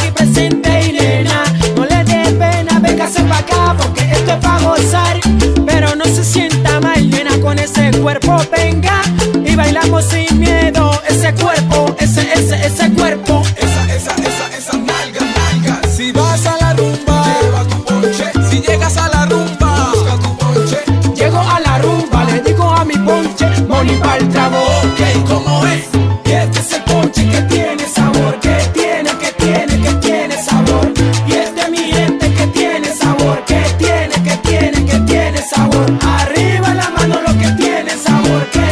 aquí presente y nena, no le dé pena, véngase pa' acá porque esto es pa' gozar. Pero no se sienta mal, nena, con ese cuerpo venga y bailamos sin miedo. Ese cuerpo, ese cuerpo, esa nalga. Si vas a la rumba, lleva tu ponche. Si llegas a la rumba, busca tu ponche. llego a la rumba, le digo a mi ponche, money pa'l trago. Ok, ¿cómo es? Y este es el ponche que tiene sabor, que tiene sabor. Y este es mi gente que tiene sabor, que tiene sabor. Arriba la mano lo que tiene sabor, que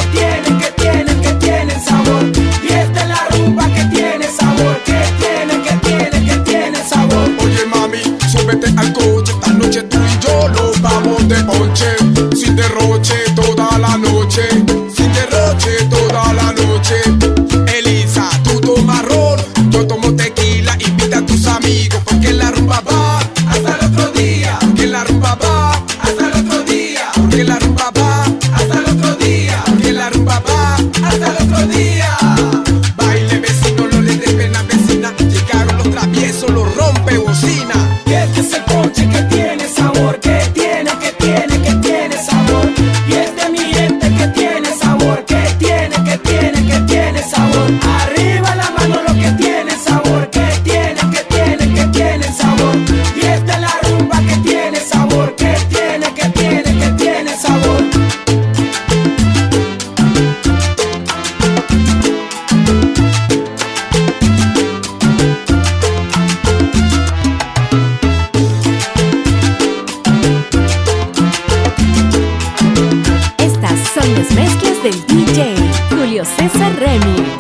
tiene sabor. Y esta es la rumba que tiene sabor, que tiene sabor. Oye mami, súbete al coche. Esta noche tú y yo nos vamos de ponche. Sin derroche toda la noche. Sin derroche toda la noche. Elisa, tú tomas ron, yo tomo tequila. Invita a tus amigos porque la rumba va hasta el otro día. Porque la rumba va hasta el otro día. Porque la rumba va hasta el otro día. Porque la rumba va hasta el otro día. Baile vecino, no le des pena vecina. Llegaron los traviesos, los rompe bocina. Y este es el ponche que tiene sabor, que tiene sabor. Y este es mi gente que tiene sabor, que tiene sabor. Arriba la mano lo que tiene sabor, que tiene sabor. Y esta es la rumba que tiene sabor, que tiene sabor. Estas son las mezclas del DJ Julio César Remix.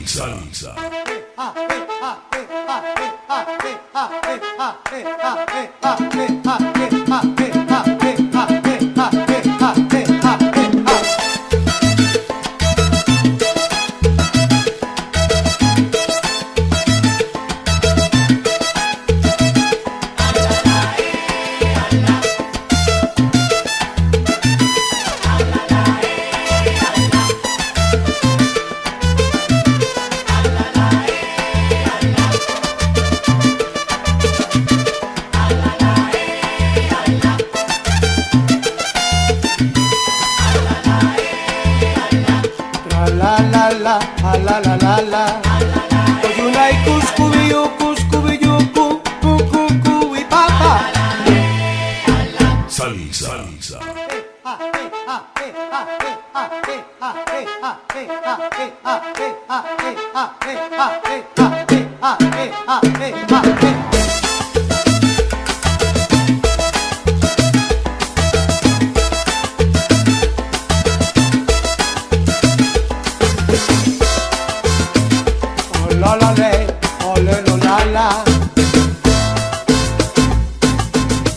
Salsa. La Oyuna y cuscubiyu, cu y papa. Salsa.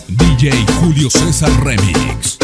DJ Julio César Remix.